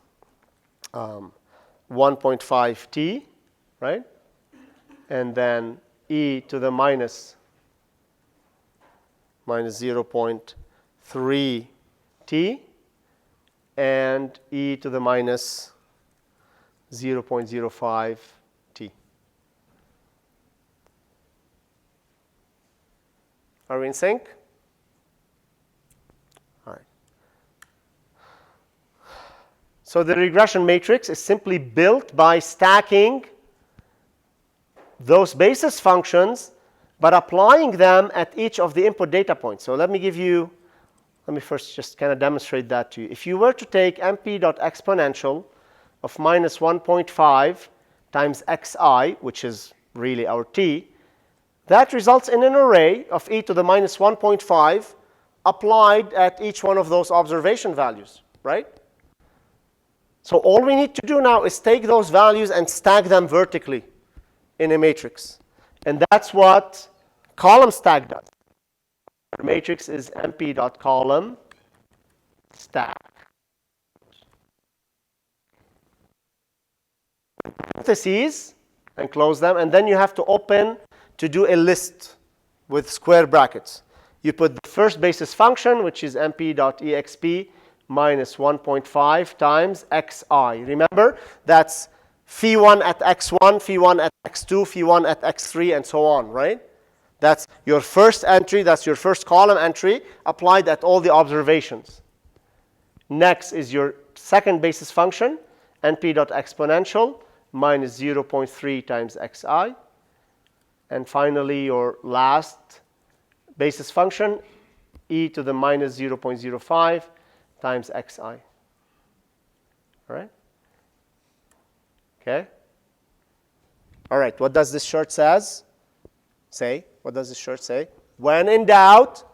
1.5t, right? And then e to the minus 0.3t, and e to the minus 0.05t. Are we in sync? All right. So the regression matrix is simply built by stacking those basis functions, but applying them at each of the input data points. So let me first just kind of demonstrate that to you. If you were to take mp.exponential of minus 1.5 times xi, which is really our t, that results in an array of e to the minus 1.5 applied at each one of those observation values, right? So all we need to do now is take those values and stack them vertically in a matrix. And that's what column stack does. Our matrix is mp.column stack. Parentheses and close them, and then you have to open to do a list with square brackets. You put the first basis function, which is mp.exp minus 1.5 times xi. Remember, that's phi1 at x1, phi1 at x2, phi1 at x3, and so on, right? That's your first entry, that's your first column entry applied at all the observations. Next is your second basis function, np.exponential minus 0.3 times xi. And finally, your last basis function, e to the minus 0.05 times xi. All right? Okay? All right, what does this shirt say? What does this shirt say? When in doubt,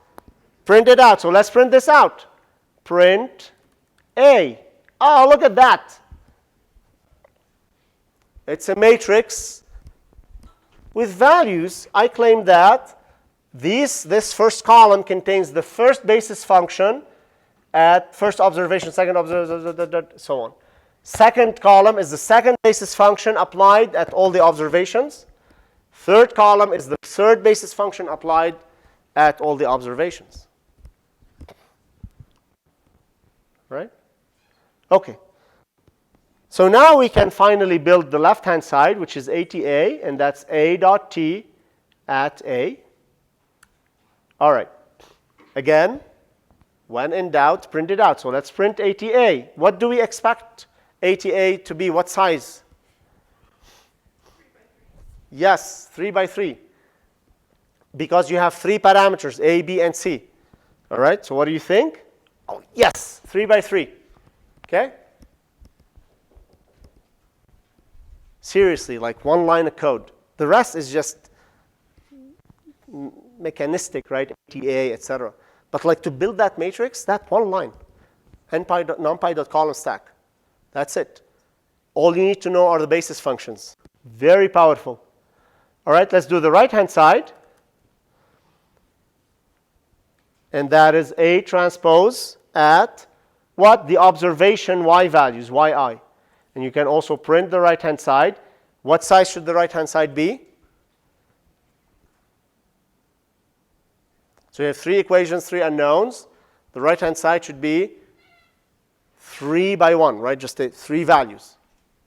print it out. So let's print this out. Print A. Oh, look at that. It's a matrix with values. I claim that this first column contains the first basis function at first observation, second observation, so on. Second column is the second basis function applied at all the observations. Third column is the third basis function applied at all the observations. Right? Okay. So now we can finally build the left-hand side, which is ATA, and that's A dot T at A. All right. Again, when in doubt, print it out. So let's print ATA. What do we expect ATA to be? What size? 3 by 3. Yes, 3 by 3. Because you have 3 parameters, A, B, and C. All right, so what do you think? Oh, yes, 3 by 3. Okay? Seriously, like one line of code. The rest is just mechanistic, right? ATA, etc. But like to build that matrix, that one line, numpy.column stack. That's it. All you need to know are the basis functions. Very powerful. All right, let's do the right-hand side. And that is A transpose at what? The observation Y values, Yi. And you can also print the right-hand side. What size should the right-hand side be? So you have 3 equations, 3 unknowns. The right-hand side should be 3 by 1, right? Just 3 values,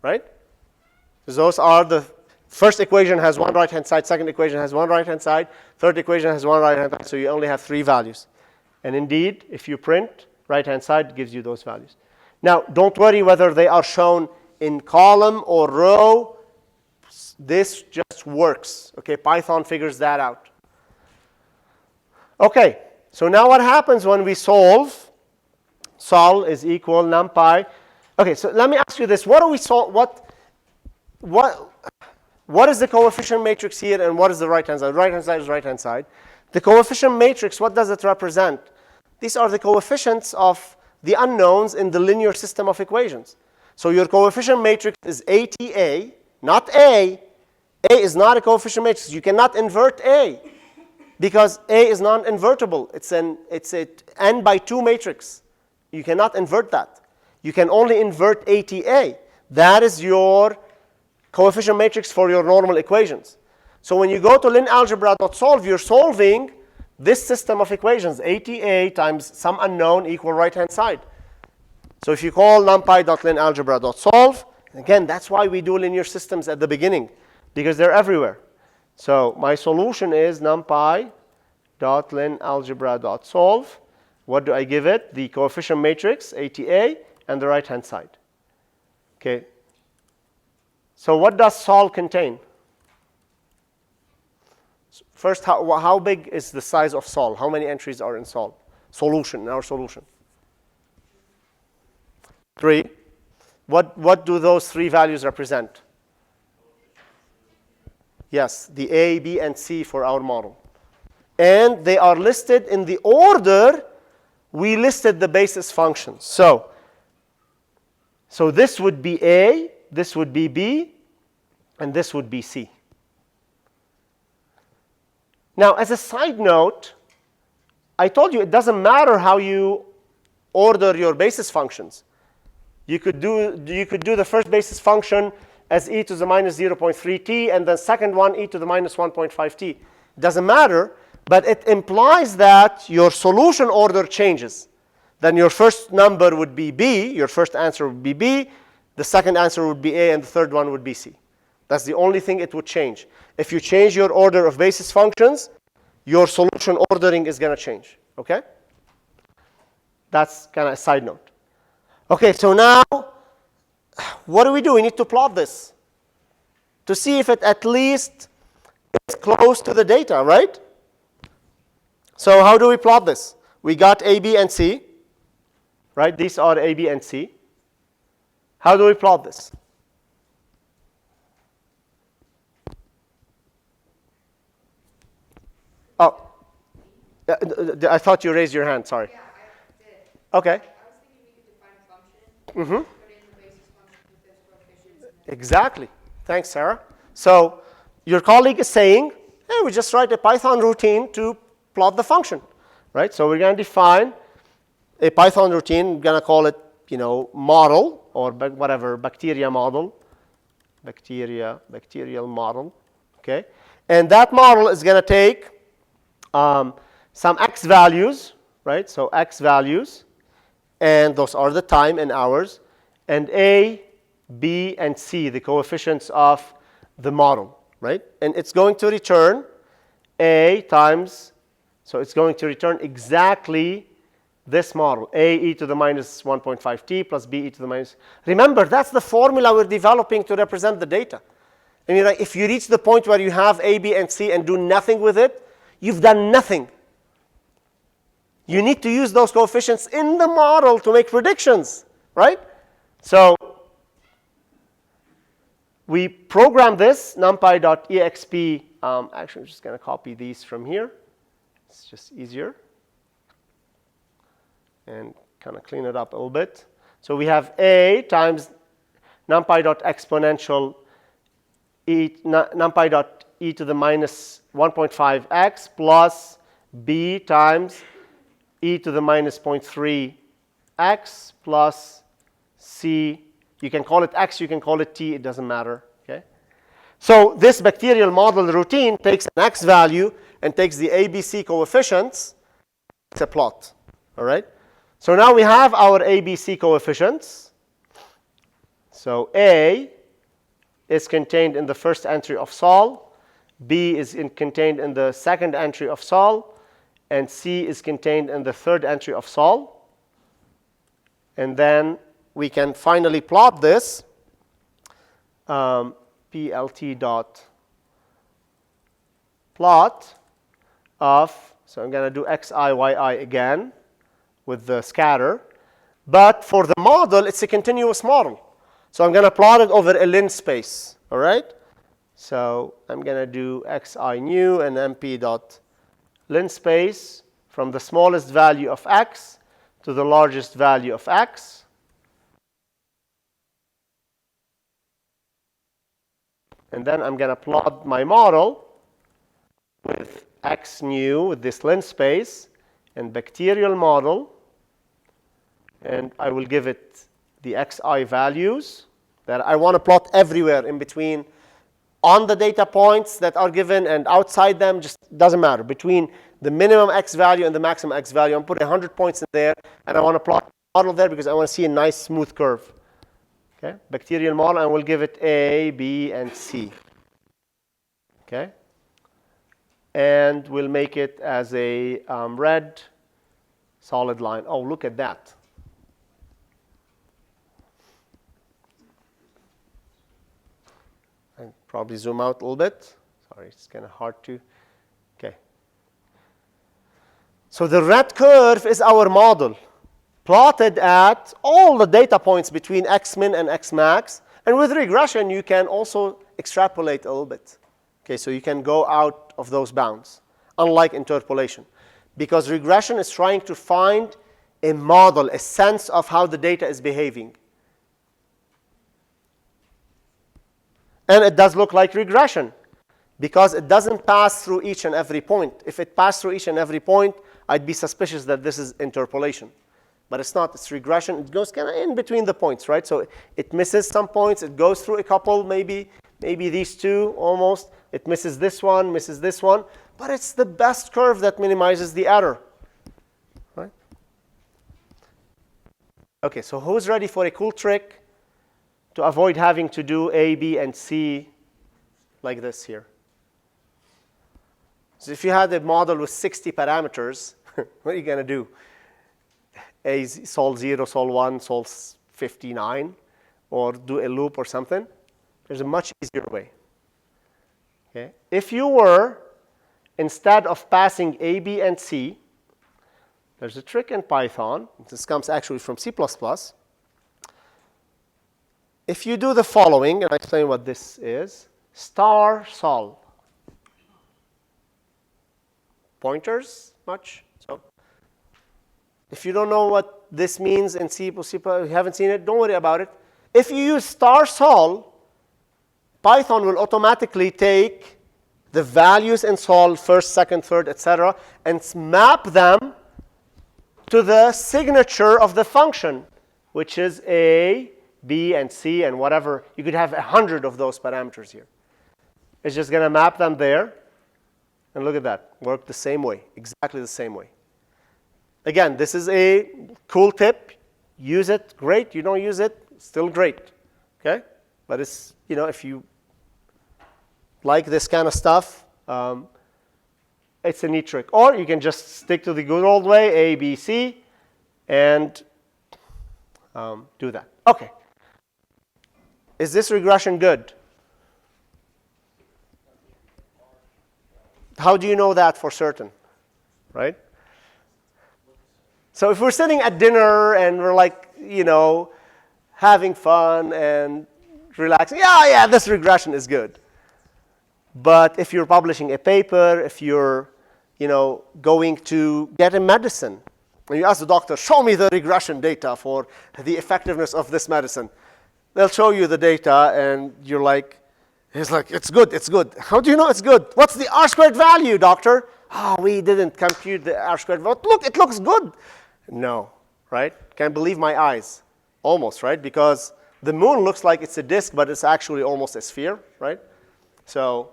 right? So those are the first equation has 1 right-hand side, second equation has 1 right-hand side, third equation has 1 right-hand side, so you only have 3 values. And indeed, if you print right-hand side, it gives you those values. Now, don't worry whether they are shown in column or row. This just works. Okay, Python figures that out. Okay, so now what happens when we solve? Sol is equal numpy. Okay, so let me ask you this. What do we solve? What is the coefficient matrix here, and what is the right-hand side? Right-hand side is right-hand side. The coefficient matrix, what does it represent? These are the coefficients of the unknowns in the linear system of equations. So your coefficient matrix is ATA, not A. A is not a coefficient matrix. You cannot invert A because A is non-invertible. It's an n by 2 matrix. You cannot invert that. You can only invert ATA. That is your coefficient matrix for your normal equations. So when you go to linalgebra.solve, you're solving this system of equations, ATA times some unknown equal right-hand side. So if you call numpy.linalgebra.solve, again, that's why we do linear systems at the beginning, because they're everywhere. So my solution is numpy.linalgebra.solve. What do I give it? The coefficient matrix, ATA, and the right-hand side. Okay. So what does sol contain? First, how big is the size of sol? How many entries are in sol? Solution, in our solution. 3. What do those 3 values represent? Yes, the A, B, and C for our model. And they are listed in the order we listed the basis functions. So this would be A, this would be B, and this would be C. Now, as a side note, I told you it doesn't matter how you order your basis functions. You could do the first basis function as e to the minus 0.3t, and the second one e to the minus 1.5t. It doesn't matter, but it implies that your solution order changes. Then your first number would be B, your first answer would be B, the second answer would be A, and the third one would be C. That's the only thing it would change. If you change your order of basis functions, your solution ordering is going to change. Okay? That's kind of a side note. Okay, so now, what do? We need to plot this to see if it at least is close to the data, right? So how do we plot this? We got A, B, and C, right? These are A, B, and C. How do we plot this? Oh, I thought you raised your hand, sorry. Yeah, I did. Okay. I was thinking we could define a function, put in the basis function with its coefficients. Exactly. Thanks, Sarah. So your colleague is saying, hey, we just write a Python routine to plot the function, right? So we're going to define a Python routine. We're going to call it, model or whatever, bacteria model, bacterial model, okay? And that model is going to take some x values, right? So x values, and those are the time in hours, and A, B, and C, the coefficients of the model, right? And it's going to return A times, so it's going to return exactly this model, A e to the minus 1.5t plus B e to the minus. Remember, that's the formula we're developing to represent the data. I mean, like, if you reach the point where you have A, B, and C and do nothing with it, you've done nothing. you need to use those coefficients in the model to make predictions, right? So we program this, numpy.exp. Actually, I'm just going to copy these from here. It's just easier. And kind of clean it up a little bit. So we have a times numpy.exponential numpy.e to the minus 1.5x plus b times e to the minus 0.3x plus c. You can call it x, you can call it t, it doesn't matter. Okay? So this bacterial model routine takes an x value and takes the ABC coefficients. It's a plot. All right? So now we have our ABC coefficients. So A is contained in the first entry of sol, B is contained in the second entry of sol, and C is contained in the third entry of sol. And then we can finally plot this. PLT dot plot of, so I'm going to do xi, yi again with the scatter. But for the model, it's a continuous model. So I'm going to plot it over a lin space. All right? So I'm going to do xi new and mp dot lin space from the smallest value of x to the largest value of x. And then I'm going to plot my model with x new with this lin space and bacterial model. And I will give it the xi values that I want to plot everywhere in between on the data points that are given and outside them, just doesn't matter. Between the minimum x value and the maximum x value, I'm putting 100 points in there, and I want to plot the model there because I want to see a nice smooth curve. Okay, bacterial model, and we'll give it A, B, and C. Okay, and we'll make it as a red solid line. Oh, look at that. I'll probably zoom out a little bit. Sorry, it's kind of hard to. Okay. So the red curve is our model, plotted at all the data points between xmin and xmax. And with regression, you can also extrapolate a little bit. Okay, so you can go out of those bounds, unlike interpolation. Because regression is trying to find a model, a sense of how the data is behaving. And it does look like regression because it doesn't pass through each and every point. If it passed through each and every point, I'd be suspicious that this is interpolation. But it's not. It's regression. It goes kind of in between the points, right? So it misses some points. It goes through a couple, maybe these two almost. It misses this one, misses this one. But it's the best curve that minimizes the error, right? OK, so who's ready for a cool trick to avoid having to do A, B, and C like this here? So if you had a model with 60 parameters, what are you going to do? A, sol 0, sol 1, sol 59, or do a loop or something? There's a much easier way. Okay? If you were, instead of passing A, B, and C, there's a trick in Python. This comes actually from C++. If you do the following, and I explain what this is, star sol. Pointers, much? So if you don't know what this means in C++, you haven't seen it, don't worry about it. If you use star sol, Python will automatically take the values in sol, first, second, third, etc., and map them to the signature of the function, which is A, B, and C, and whatever. You could have 100 of those parameters here. It's just going to map them there. And look at that. Work the same way, exactly the same way. Again, this is a cool tip. Use it, great. You don't use it, still great. Okay? But it's, if you like this kind of stuff, it's a neat trick. Or you can just stick to the good old way, A, B, C, and do that. OK. Is this regression good? How do you know that for certain, right? So if we're sitting at dinner and we're like, having fun and relaxing, yeah, this regression is good. But if you're publishing a paper, if you're, going to get a medicine, and you ask the doctor, show me the regression data for the effectiveness of this medicine. They'll show you the data, and you're like, he's like, it's good, it's good. How do you know it's good? What's the R-squared value, doctor? We didn't compute the R-squared value. Look, it looks good. No, right? Can't believe my eyes. Almost, right? Because the moon looks like it's a disk, but it's actually almost a sphere, right? So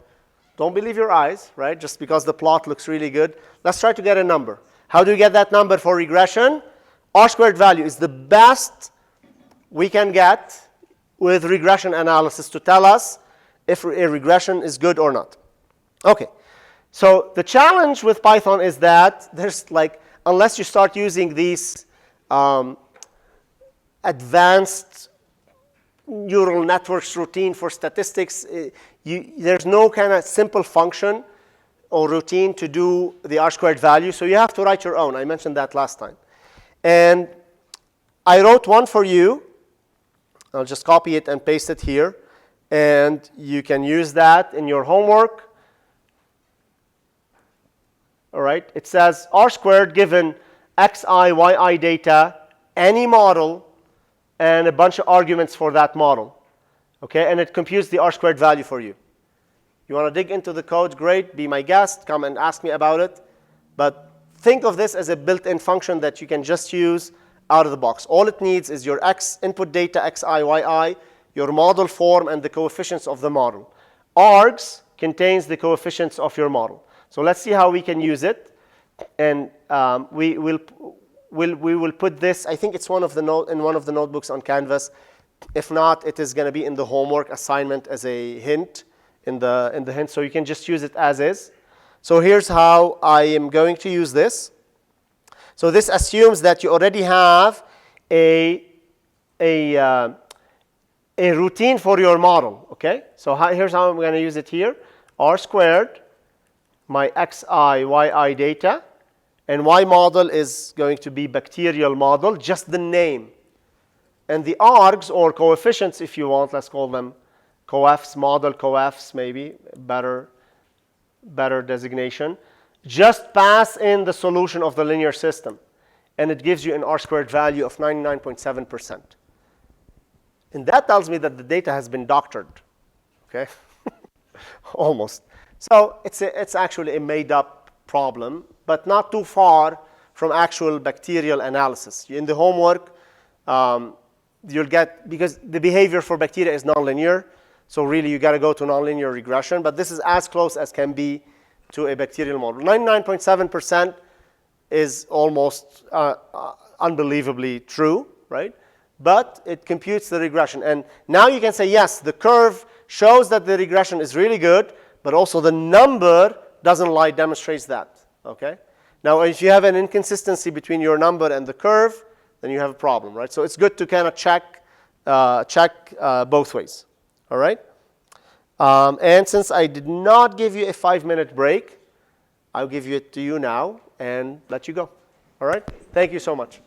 don't believe your eyes, right? Just because the plot looks really good. Let's try to get a number. How do we get that number for regression? R-squared value is the best we can get with regression analysis to tell us if a regression is good or not. Okay, so the challenge with Python is that there's unless you start using these advanced neural networks routine for statistics, there's no kind of simple function or routine to do the R-squared value, so you have to write your own. I mentioned that last time. And I wrote one for you. I'll just copy it and paste it here. And you can use that in your homework. All right, it says R-squared given xi, yi data, any model, and a bunch of arguments for that model. Okay, and it computes the R-squared value for you. You want to dig into the code, great, be my guest, come and ask me about it. But think of this as a built-in function that you can just use out of the box. All it needs is your x input data, xi, yi, your model form, and the coefficients of the model. Args contains the coefficients of your model. So let's see how we can use it. And we will put this, I think it's in one of the notebooks on Canvas. If not, it is going to be in the homework assignment as a hint in the hint. So you can just use it as is. So here's how I am going to use this. So this assumes that you already have a routine for your model. Okay. So here's how I'm going to use it here. R-squared, my xi, yi data, and y model is going to be bacterial model, just the name. And the args, or coefficients if you want, let's call them coefs, model coefs, maybe better designation. Just pass in the solution of the linear system, and it gives you an R-squared value of 99.7%. And that tells me that the data has been doctored, okay? Almost. So it's actually a made-up problem, but not too far from actual bacterial analysis. In the homework, you'll get, because the behavior for bacteria is nonlinear, so really you got to go to nonlinear regression, but this is as close as can be to a bacterial model. 99.7% is almost unbelievably true, right? But it computes the regression. And now you can say, yes, the curve shows that the regression is really good, but also the number doesn't lie, demonstrates that, okay? Now, if you have an inconsistency between your number and the curve, then you have a problem, right? So it's good to kind of check both ways, all right? And since I did not give you a 5-minute break, I'll give it to you now and let you go, all right? Thank you so much.